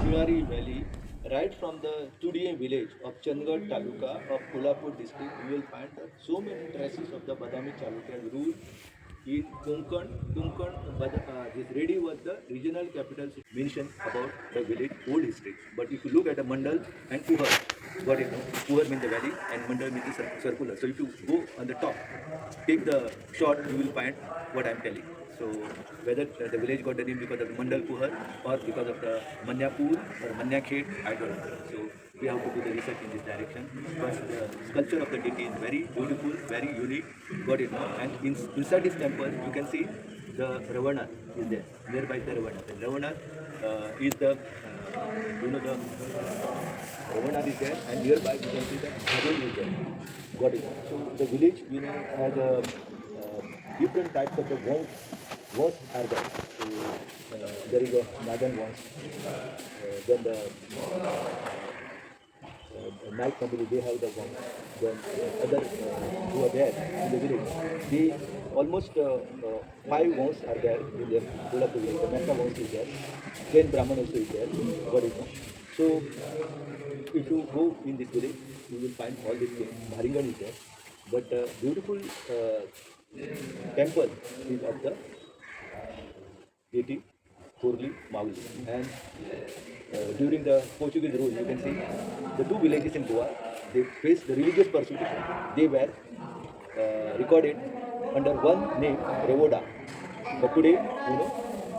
Kulwari Valley, right from the Tudiye village of Chandigarh Taluka of Kolhapur district, you will find so many traces of the Badami Chalukya rule in Konkan. This Reddy was the regional capital mentioned about the village old history. But if you look at the Mandal and Puhar, what is known, Puhar means the valley and Mandal means the circular. So if you go on the top, take the shot, you will find what I am telling. So whether the village got the name because of the Mandal Puhar or because of the Manyapur or Manyakhet, I don't know. So we have to do the research in this direction. But the sculpture of the deity is very beautiful, very unique, got it now. And inside this temple, you can see the Ravana is there, nearby the Ravana. The Ravana is the, the Ravana is there, and nearby you can see the Bhajan is there. Got it. So the village, has a different types of the walls are there. So there is a northern walls, then the night family, they have the one. Then other who are there in the village, they almost 5 walls are there in the whole of the village. The Mecca walls is there, 10 Brahman also is there. Got it. So if you go in this village, you will find all these things. Bharingan is there, but beautiful temple is of the deity Kurli Mauli. And during the Portuguese rule, you can see the 2 villages in Goa, they faced the religious persecution. They were recorded under one name, Revoda. But today,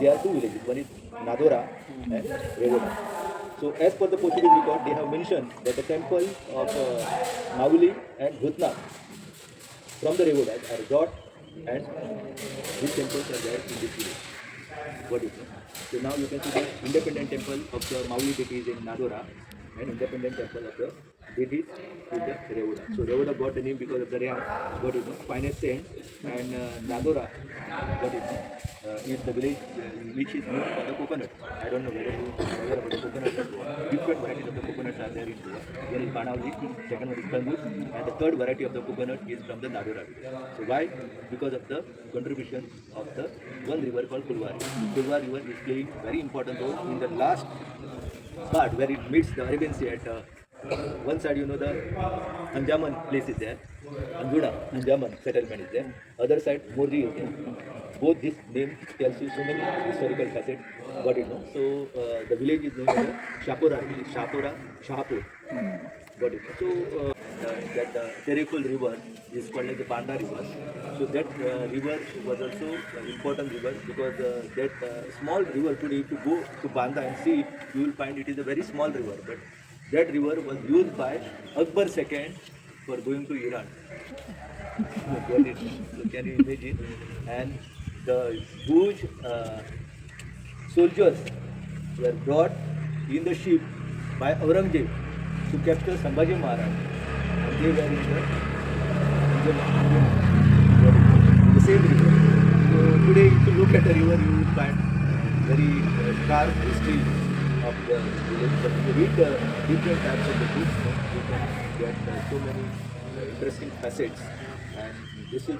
there are 2 villages. One is Nadora and Revoda. So as per the Portuguese record, they have mentioned that the temple of Mauli and Bhutnath from the Revodas are brought, and these temples are there in this village. What is it? So now you can see the independent temple of the Mauli deities in Nadora and independent temple of the deities in the Revoda. So Revoda got the name because of the Rehan, got it, finest sand, and Nadora, got it, is the village which is known for the coconut. I don't know whether you are aware about the coconut. Different varieties of the coconuts are there in Goa. One is Banavli, second one is Kangus, and the third variety of the coconut is from the Nadora village. So why? Because of the contribution of the one river called Kulwari. Kulwari river is playing very important role in the last part where it meets the Arabian Sea at one side, the Anjaman place is there, Anjaman settlement is there. Other side, Mordi is there. Both these names tells you so many historical facets. Got it, no? So the village is known as Shapura, Shahapur. Got it. So that Terikul river is called as the Banda river. So that river was also an important river because that small river today, if you go to Banda and see, you will find it is a very small river. But that river was used by Akbar II for going to Iran. Got it. So can you imagine? And the huge soldiers were brought in the ship by Aurangzeb to capture Sambhaji Maharaj. And they were in the same river. So today, if you look at the river, you will find very stark history of the village. But if you read the different types of the books, you can get so many interesting facets. And this is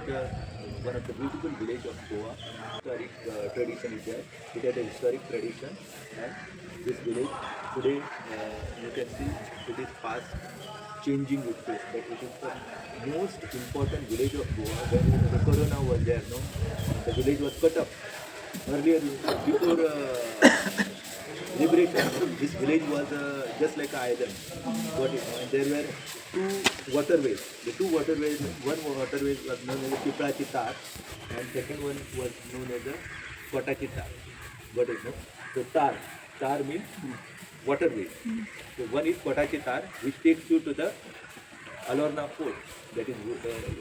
one of the beautiful village of Goa. Historic tradition is there. It has a historic tradition, and this village today you can see it is fast changing its face. But it is the most important village of Goa. When the corona was there, the village was cut up. Earlier, before liberation, this village was just like an island. And there were 2 waterways. The 2 waterways, one waterway was known as the Piprachi Tar, and second one was known as the Kotachi Tar. Got it, no? So tar means waterway. So one is Kotachi Tar, which takes you to the Alorna fort. That is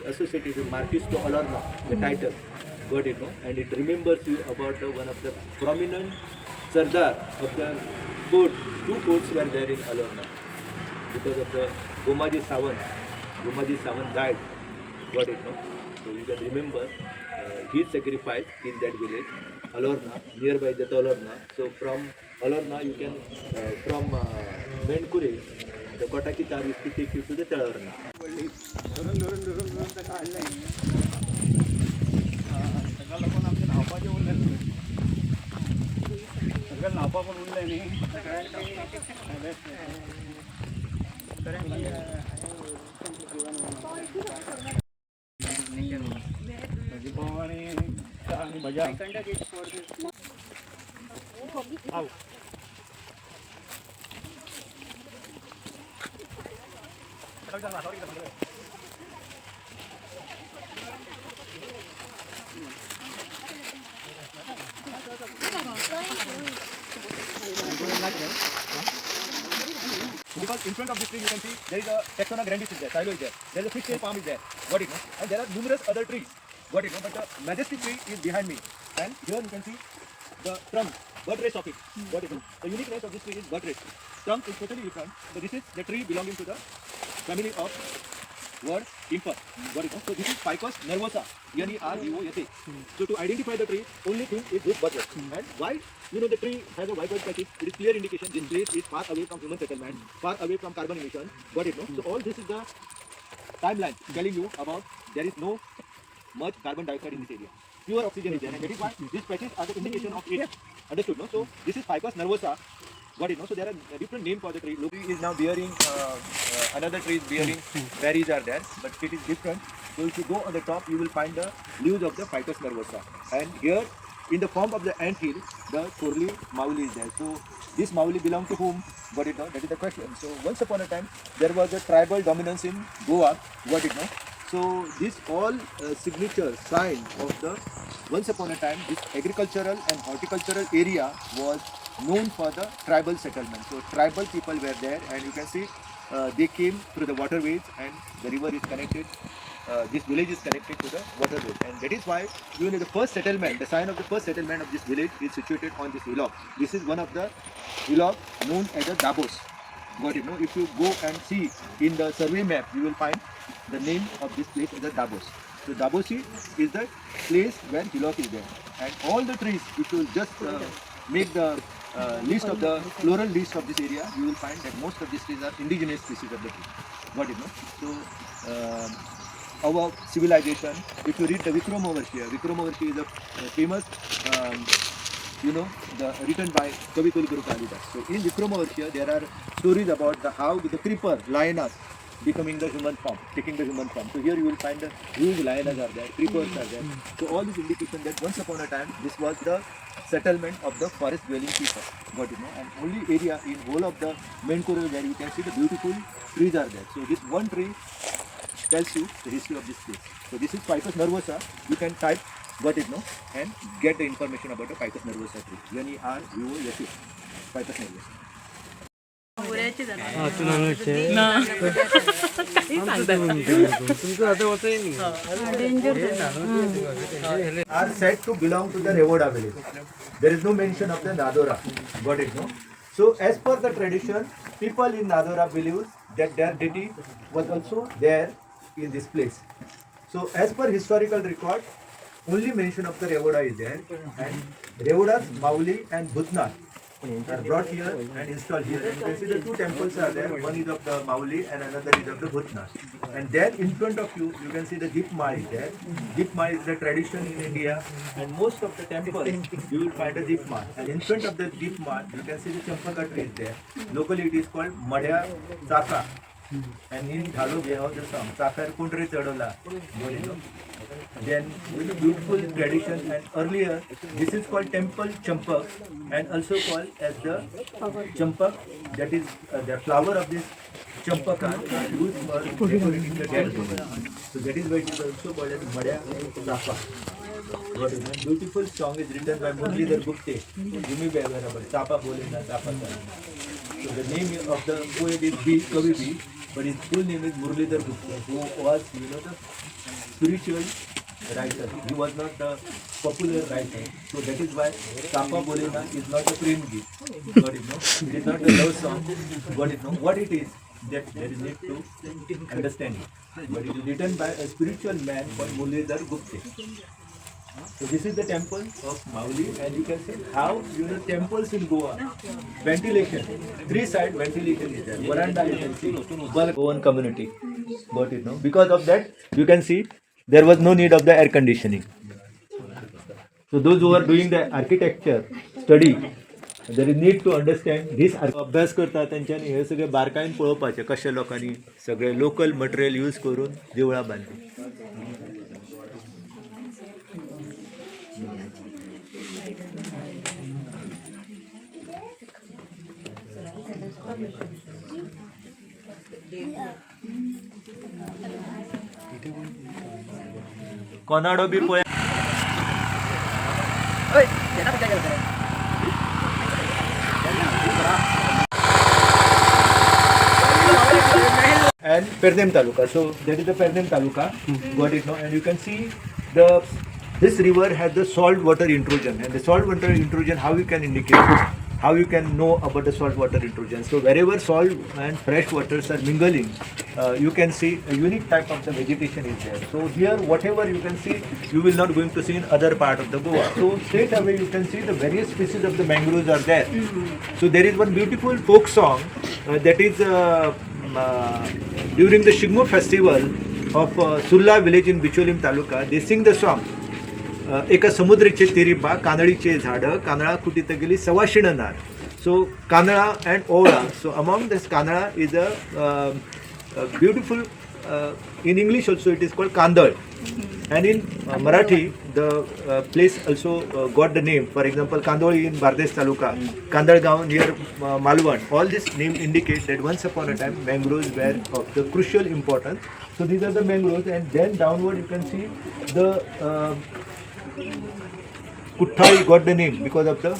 associated with Marquis to Alorna, the title. Got it, no? And it remembers you about one of the prominent Sardar of the fort. 2 forts were there in Alorna because of the Gomaji Sawan. Gomaji Sawan died. Got it, no? So you can remember his sacrifice in that village, Alorna, nearby the Alorna. So from Alorna, you can, from Menkure, the Kotaki Tar is to take you to the Alorna. नापा पण उरले नाही आणि भजा Because in front of this tree you can see there is a Texona grandis is there, silo is there, there is a fixed palm is there, got it, no? And there are numerous other trees, got it, no? But the majestic tree is behind me, and here you can see the trunk, bud race of it, got it, no? The uniqueness of this tree is bud race. Trunk is totally different, so this is the tree belonging to the family of word imper, got it, no? So this is Ficus nervosa, NERVOSA. So to identify the tree, only thing is this bud race. And why? You know the tree has a white patches. It is clear indication this place is far away from human settlement, far away from carbon emission. Got it, no? So all this is the timeline telling you about there is no much carbon dioxide in this area. Pure oxygen is there, and that is why these patches are the indication of it. Understood, no? So this is Ficus nervosa. Got it, no? So there are different names for the tree. Look, is now bearing another tree is bearing berries are there, but it is different. So if you go on the top, you will find the leaves of the Ficus nervosa, and here in the form of the ant hill, the Kurli Mauli is there. So this Mauli belong to whom? Got it, no? That is the question. So once upon a time, there was a tribal dominance in Goa. Got it, no? So this all signature sign of the once upon a time this agricultural and horticultural area was known for the tribal settlement. So tribal people were there, and you can see they came through the waterways, and the river is connected. This village is connected to the waterways, and that is why even in the first settlement, the sign of the first settlement of this village is situated on this hillock. This is one of the hillock known as the Dabos. Got it, no? If you go and see in the survey map, you will find the name of this place as the Dabos. So Dabosi is the place where hillock is there, and all the trees. If you just make the list of the floral list of this area, you will find that most of these trees are indigenous species of the tree. Got it, no? So our civilization, if you read the Vikramavarshya is a famous, written by Kavitul Guru Kalidas. So in Vikramavarshya, there are stories about how the creeper, lioness, becoming the human form, taking the human form. So here you will find the huge lioness are there, creepers are there. So all this indication that once upon a time, this was the settlement of the forest dwelling people. Got it, no? And only area in whole of the main corridor where you can see the beautiful trees are there. So this one tree tells you the history of this place. So this is Ficus nervosa. You can type, got it, no? And get the information about the Ficus nervosa tree. NERVOSA, Ficus nervosa. Are said to belong to the Revoda village. There is no mention of the Nadora. Got it, no? So as per the tradition, people in Nadora believe that their deity was also there in this place. So as per historical record, only mention of the Revoda is there, and Revoda's Mauli and Bhutnath are brought here and installed here. And you can see the two temples are there. One is of the Mauli and another is of the Bhutnath. And there in front of you, you can see the Deepma is there. Deepma is the tradition in India, and most of the temples you will find a Deepma. And in front of the Deepma, you can see the Champaka tree is there. Locally it is called Madhya Chaka. And in Dhalo we have the song Chakar Kundre Chadola. Then with a beautiful tradition, and earlier this is called Temple Champak, and also called as the Champak, that is the flower of this Champaka are used for decorating the dead. So that is why it is also called as Madhya Chaka. What is that? Beautiful song is written by Muralidhar Gupte. You may be aware about Chapa Bolena Chapa. So the name of the poet is B. Kavi B. But his full name is Muralidhar Gupta, who was, the spiritual writer. He was not the popular writer. So that is why Chapa Bolena is not a prem git. Got it, no? It is not a love song. Got it, no? What it is, that there is need to understand it. But it is written by a spiritual man called Muralidhar Gupta. So this is the temple of Mauli, and you can see how temples in Goa, ventilation, three-side ventilation is there. Veranda you can see, Goan community, got it, no? Because of that, you can see there was no need of the air conditioning. So those who are doing the architecture study, there is need to understand this अभ्यास करता तेंच्यांनी हे सगळे बारकायेन पळोवपाचें कशें लोकांनी सगळे local material use करून देवळां बांदली. कोनाडो बी पळय. And Pernem Taluka. So that is the Pernem Taluka. Got it now? And you can see this river has the salt water intrusion. And the salt water intrusion, how you can indicate, how you can know about the salt water intrusion. So wherever salt and fresh waters are mingling, you can see a unique type of the vegetation is there. So here, whatever you can see, you will not going to see in other part of the Goa. So straight away you can see the various species of the mangroves are there. So there is one beautiful folk song that is during the Shigmo festival of Sulla village in Bicholim Taluka. They sing the song. एका समुद्राचे तिरीबा कांदळीचे झाडं कांदळा कुटीत गेली सवाशिण नार. So कांदळा and ओवळा. So among this कांदळा is a beautiful in English also it is called Kandal, and in Marathi the place also got the name. For example, Kandoli in Bardesh Taluka, Kandalgaon near Malwan. All this name indicates that once upon a time mangroves were of the crucial importance. So these are the mangroves, and then downward you can see the Kutthai got the name because of the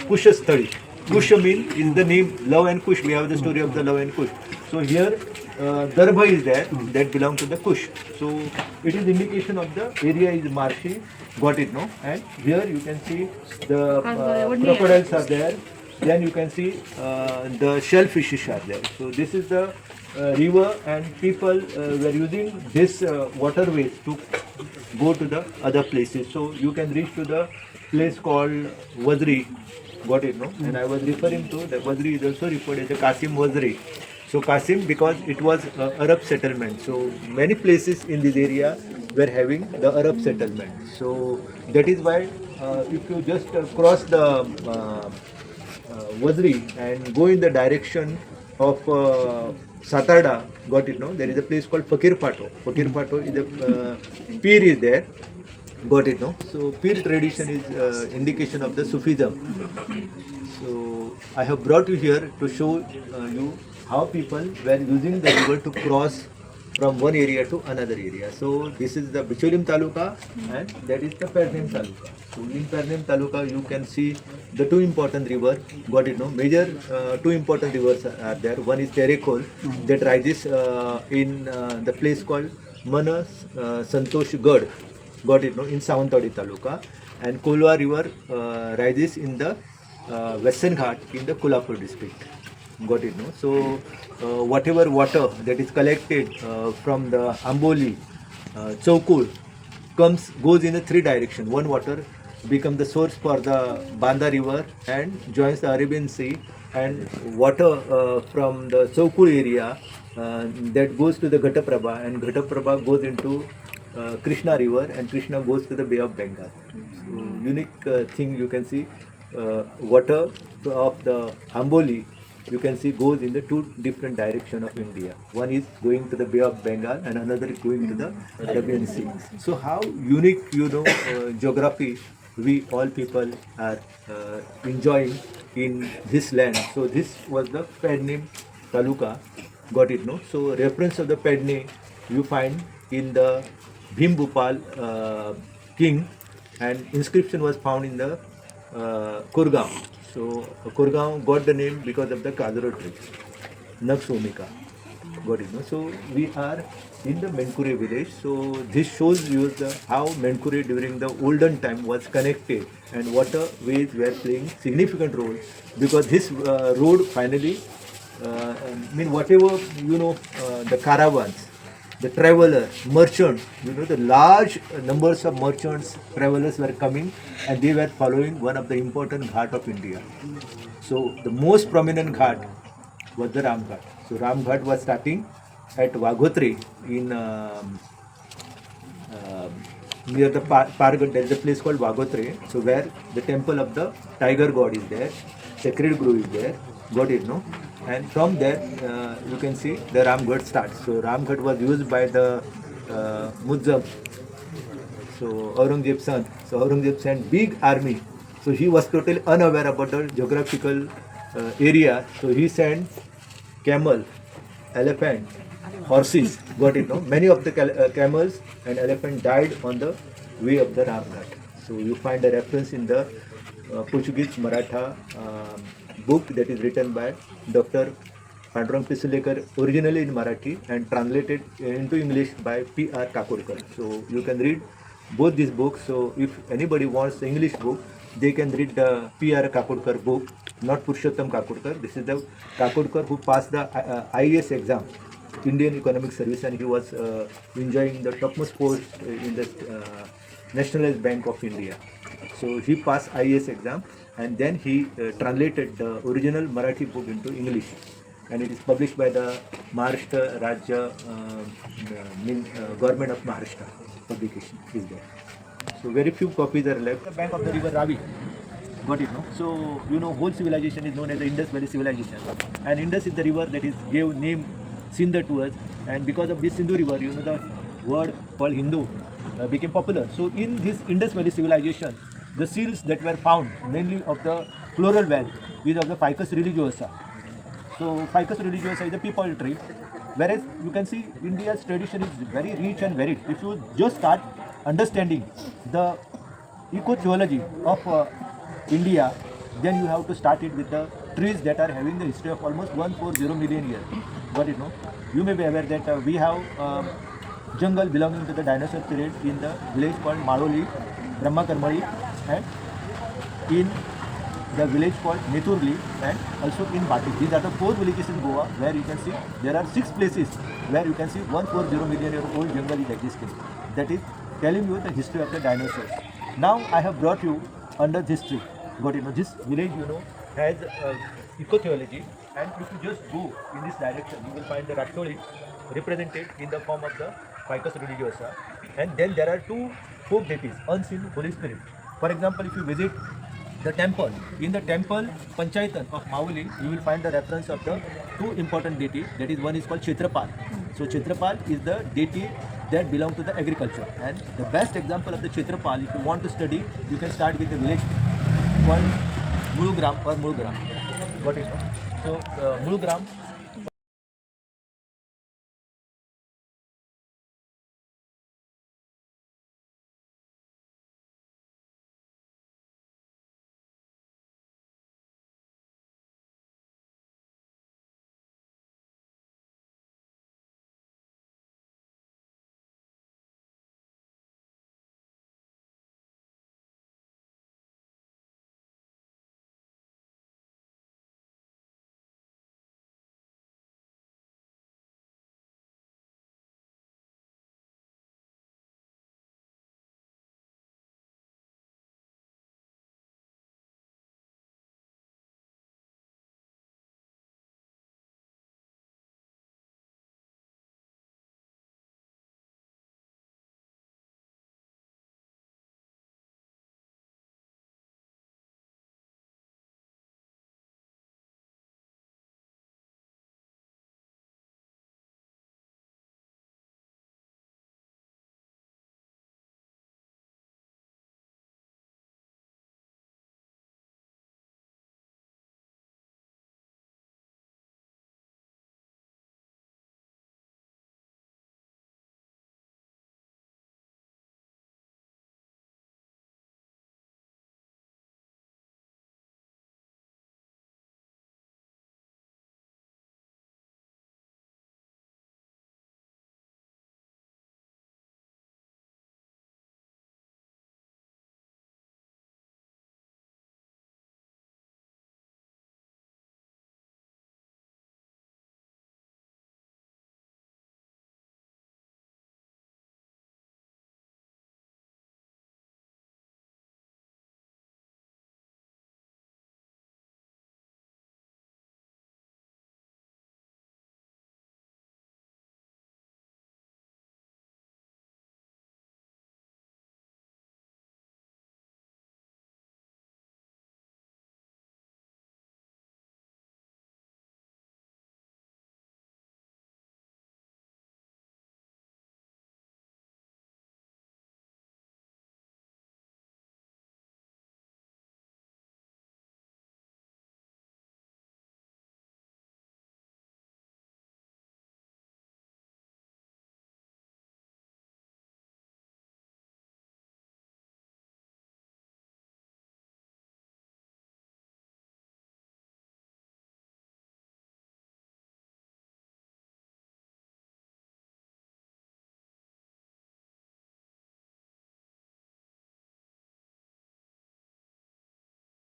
Kushasthali. Kush means is the name love and Kush. We have the story of the love and Kush. So here Darbha is there that belong to the Kush. So it is indication of the area is marshy. Got it, no? And here you can see the crocodiles are there. Then you can see the shellfishes are there. So this is the river, and people were using this waterways to go to the other places. So you can reach to the place called Vazri. Got it, no? And I was referring to the Vazri is also referred as the Qasim Vazri. So Qasim because it was Arab settlement. So many places in this area were having the Arab settlement. So that is why if you just cross the Vazri and go in the direction of Satarda, got it, no? There is a place called Fakir Pato. Fakir Pato is a Pir is there. Got it, no? So Pir tradition is indication of the Sufism. So I have brought you here to show you how people were using the river to cross from one area to another area. So this is the Bicholim Taluka, and that is the Pernem Taluka. So in Pernem Taluka you can see the two important rivers. Got it, no? Major two important rivers are there. One is Terekol that rises in the place called Manas Santosh Gad. Got it, no? In Sawantwadi Taluka. And Kolwa river rises in the Western Ghat in the Kolhapur district. Got it, no? So whatever water that is collected from the Amboli, Chaukur goes in a three direction. One water becomes the source for the Banda river and joins the Arabian Sea, and water from the Chaukur area that goes to the Ghataprabha, and Ghataprabha goes into Krishna river, and Krishna goes to the Bay of Bengal. So unique thing you can see, water of the Amboli you can see goes in the two different direction of India. One is going to the Bay of Bengal and another is going to the Arabian Sea. So how unique, geography we all people are enjoying in this land. So this was the Pernem Taluka. Got it, no? So reference of the Pedne you find in the Bhim Bhupal king, and inscription was found in the Kurgaon. So Kurgaon got the name because of the Kajaro tree, Nagsomika. Got it, no? So we are in the Menkure village. So this shows you how Menkure during the olden time was connected, and waterways were playing significant role, because this road finally, whatever the caravans, the traveler, merchants, the large numbers of merchants, travelers were coming, and they were following one of the important ghat of India. So the most prominent ghat was the Ram Ghat. So Ram Ghat was starting at Vaghotre in near the Pargat. There is a place called Vaghotre, so where the temple of the tiger god is there, sacred grove is there. Got it, no? And from there, you can see the Ramgarh starts. So Ramgarh was used by the Muzzab. So Aurangzeb's son. So Aurangzeb sent big army. So he was totally unaware about the geographical area. So he sent camel, elephant, horses. Got it, no? Many of the camels and elephant died on the way of the Ramghat. So you find a reference in the Portuguese Maratha book that is written by Dr. Pandurang Pisulekar, originally in Marathi and translated into English by P.R. Kakodkar. So you can read both these books. So if anybody wants the English book, they can read the P.R. Kakodkar book, not Purushottam Kakodkar. This is the Kakodkar who passed the IAS exam, Indian Economic Service, and he was enjoying the topmost post in the Nationalized Bank of India. So he passed IAS exam, and then he translated the original Marathi book into English, and it is published by the Maharashtra Rajya Government of Maharashtra. Publication is there. So very few copies are left. The bank of the river Ravi. Got it, no? So you know, whole civilization is known as the Indus Valley civilization, and Indus is the river that is gave name Sindh to us, and because of this Sindhu river, you know, the word called Hindu became popular. So in this Indus Valley civilization, the seals that were found, mainly of the floral wealth, is of the Ficus religiosa. So Ficus religiosa is a peepal tree, whereas you can see India's tradition is very rich and varied. If you just start understanding the eco-theology of India, then you have to start it with the trees that are having the history of almost 140 million years. Got it, no? You may be aware that we have jungle belonging to the dinosaur period in the village called Maloli, Brahmakarmali, and in the village called Neturli, and also in Bati. These are the 4 villages in Goa where you can see there are 6 places where you can see 140 million year old jungle is existing. That is telling you the history of the dinosaurs. Now I have brought you under this tree. Got it? No? This village, you know, has eco-theology, and if you just go in this direction, you will find the Ratoli represented in the form of the Ficus religiosa, and then there are 2 folk deities, unseen Holy Spirit. For example, if you visit the temple, in the temple Panchayatan of Mauli, you will find the reference of the 2 important deities. That is, one is called Kshetrapal. So Kshetrapal is the deity that belong to the agriculture, and the best example of the Kshetrapal, if you want to study, you can start with the village called Mulugram or Mulgram. What is it? So Mulugram